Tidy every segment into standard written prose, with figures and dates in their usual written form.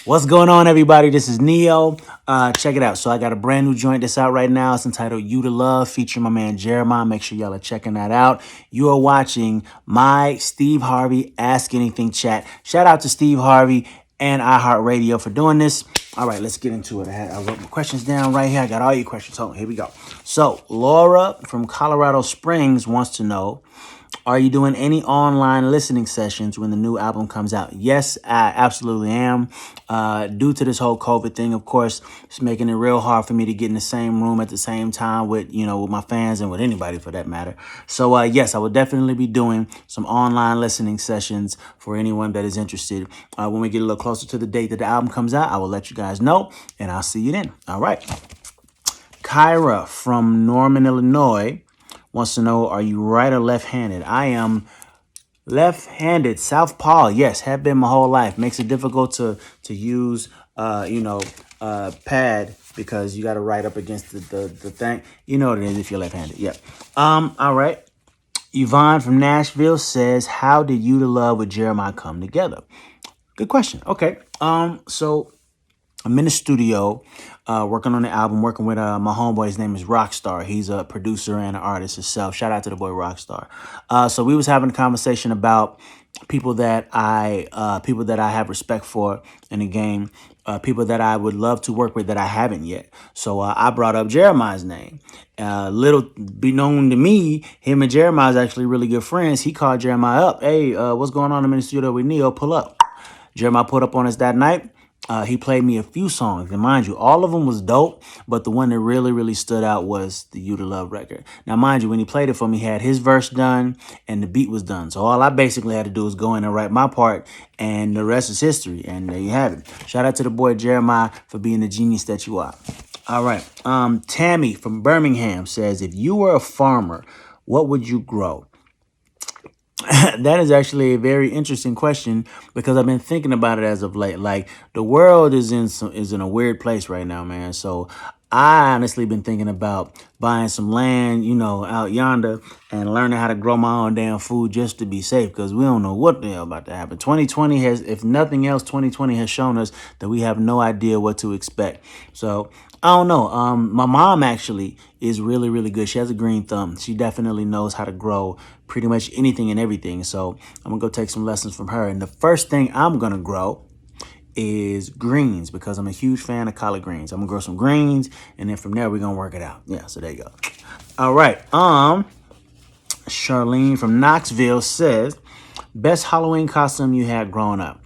What's going on, everybody? This is NeYo. Check it out. So I got a brand new joint that's out right now. It's entitled You to Love, featuring my man Jeremih. Make sure y'all are checking that out. You are watching my Steve Harvey Ask Anything Chat. Shout out to Steve Harvey and iHeart Radio for doing this. All right, let's get into it. I wrote my questions down right here. I got all your questions. So here we go. So Laura from Colorado Springs wants to know, are you doing any online listening sessions when the new album comes out? Yes, I absolutely am. Due to this whole COVID thing, of course, it's making it real hard for me to get in the same room at the same time with my fans and with anybody for that matter. So yes, I will definitely be doing some online listening sessions for anyone that is interested. When we get a little closer to the date that the album comes out, I will let you guys know, and I'll see you then. All right. Kyra from Norman, Illinois wants to know, are you right or left-handed? I am left-handed, southpaw. Yes, have been my whole life. Makes it difficult to use pad because you got to write up against the thing. You know what it is if you're left-handed. Yep. All right. Yvonne from Nashville says, how did You to Love with Jeremih come together? Good question. Okay. So I'm in the studio working on the album, working with my homeboy. His name is Rockstar. He's a producer and an artist himself. Shout out to the boy Rockstar. So we was having a conversation about people that I have respect for in the game, people that I would love to work with that I haven't yet. So I brought up Jeremih's name. Little be known to me, him and Jeremih is actually really good friends. He called Jeremih up. Hey, what's going on? I'm in the studio with NeYo. Pull up. Jeremih put up on us that night. He played me a few songs, and mind you, all of them was dope, but the one that really, really stood out was the You to Love record. Now, mind you, when he played it for me, he had his verse done, and the beat was done. So all I basically had to do was go in and write my part, and the rest is history, and there you have it. Shout out to the boy Jeremih for being the genius that you are. All right. Tammy from Birmingham says, if you were a farmer, what would you grow? That is actually a very interesting question because I've been thinking about it as of late. Like, the world is in a weird place right now, man. So I honestly been thinking about buying some land, out yonder and learning how to grow my own damn food just to be safe, because we don't know what the hell about to happen. 2020 has, if nothing else, 2020 has shown us that we have no idea what to expect. So I don't know. My mom actually is really, really good. She has a green thumb. She definitely knows how to grow pretty much anything and everything. So I'm gonna go take some lessons from her. And the first thing I'm gonna grow is greens, because I'm a huge fan of collard greens. I'm gonna grow some greens, and then from there we're gonna work it out. Yeah, so there you go. All right. Charlene from Knoxville says, best Halloween costume you had growing up.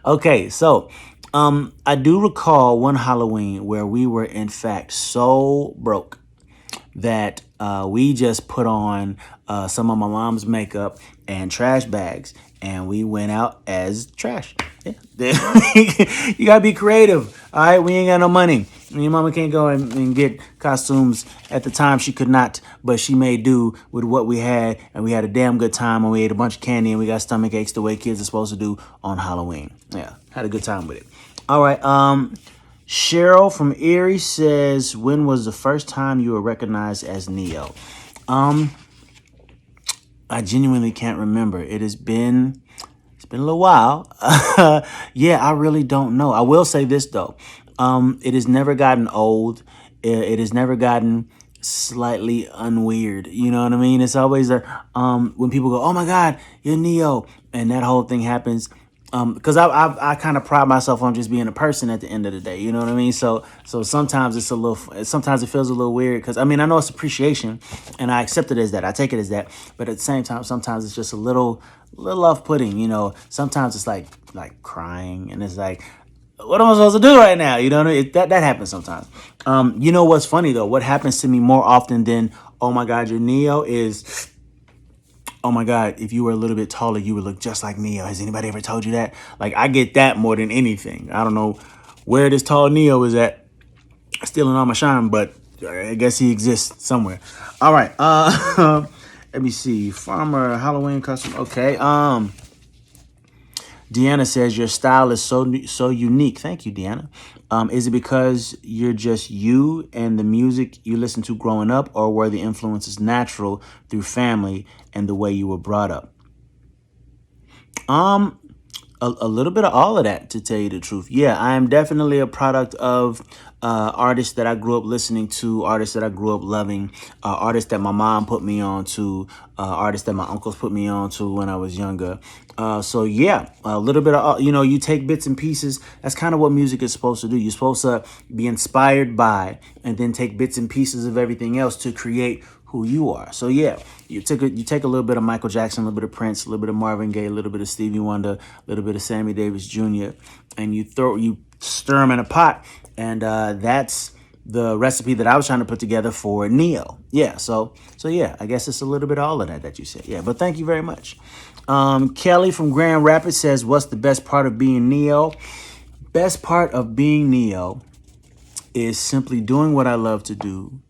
Okay, so I do recall one Halloween where we were in fact so broke that we just put on some of my mom's makeup and trash bags, and we went out as trash. Yeah. You gotta be creative. All right, we ain't got no money. Your mama can't go and get costumes. At the time, she could not, but she made do with what we had, and we had a damn good time, and we ate a bunch of candy, and we got stomach aches the way kids are supposed to do on Halloween. Yeah, had a good time with it. All right, Cheryl from Erie says, when was the first time you were recognized as NeYo? I genuinely can't remember. It's been a little while. Yeah, I really don't know. I will say this though. It has never gotten old. It has never gotten slightly unweird. You know what I mean? It's always when people go, oh my God, you're NeYo, and that whole thing happens. Because I kind of pride myself on just being a person at the end of the day. You know what I mean? So sometimes sometimes it feels a little weird, because I know it's appreciation, and I accept it as that. I take it as that. But at the same time, sometimes it's just a little off-putting. Sometimes it's like crying, and it's like, what am I supposed to do right now? You know what I mean? That happens sometimes. You know what's funny though? What happens to me more often than, oh my God, you're NeYo, is, oh my God, if you were a little bit taller, you would look just like NeYo. Has anybody ever told you that? Like, I get that more than anything. I don't know where this tall NeYo is at, stealing all my shine, but I guess he exists somewhere. All right. Let me see. Farmer Halloween custom. Okay. Deanna says, your style is so unique. Thank you, Deanna. Is it because you're just you and the music you listened to growing up, or were the influences natural through family and the way you were brought up? A little bit of all of that, to tell you the truth. Yeah, I am definitely a product of artists that I grew up listening to, artists that I grew up loving, artists that my mom put me on to, artists that my uncles put me on to when I was younger. So yeah, a little bit of, you take bits and pieces. That's kind of what music is supposed to do. You're supposed to be inspired by and then take bits and pieces of everything else to create who you are. So yeah, you take a little bit of Michael Jackson, a little bit of Prince, a little bit of Marvin Gaye, a little bit of Stevie Wonder, a little bit of Sammy Davis Jr., and you stir them in a pot, and that's the recipe that I was trying to put together for NeYo. Yeah, so yeah, I guess it's a little bit of all of that you said. Yeah, but thank you very much. Kelly from Grand Rapids says, "What's the best part of being NeYo?" Best part of being NeYo is simply doing what I love to do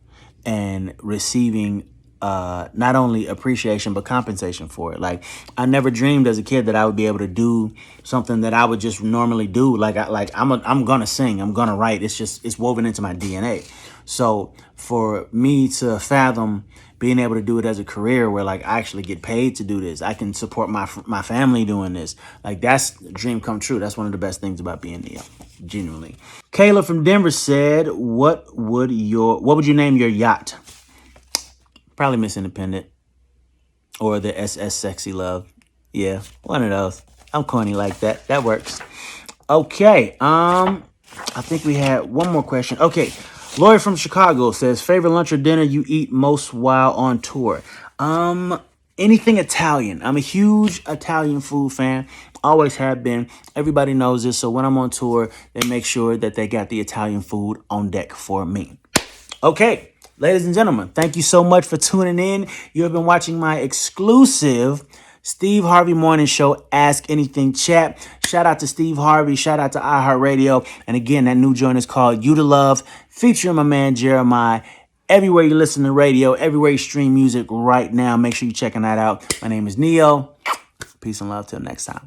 and receiving not only appreciation but compensation for it. Like, I never dreamed as a kid that I would be able to do something that I would just normally do. I'm gonna sing, I'm gonna write. It's woven into my DNA. So for me to fathom being able to do it as a career where like I actually get paid to do this, I can support my family doing this. Like, that's a dream come true. That's one of the best things about being NeYo, genuinely. Kayla from Denver said, what would you name your yacht? Probably Miss Independent or the SS Sexy Love. Yeah, one of those. I'm corny like that. That works. Okay. I think we had one more question. Okay. Lori from Chicago says, favorite lunch or dinner you eat most while on tour? Anything Italian. I'm a huge Italian food fan. Always have been. Everybody knows this. So when I'm on tour, they make sure that they got the Italian food on deck for me. Okay. Ladies and gentlemen, thank you so much for tuning in. You have been watching my exclusive Steve Harvey Morning Show, Ask Anything Chat. Shout out to Steve Harvey. Shout out to iHeart Radio. And again, that new joint is called You to Love, featuring my man Jeremih. Everywhere you listen to radio, everywhere you stream music right now, make sure you're checking that out. My name is NeYo. Peace and love till next time.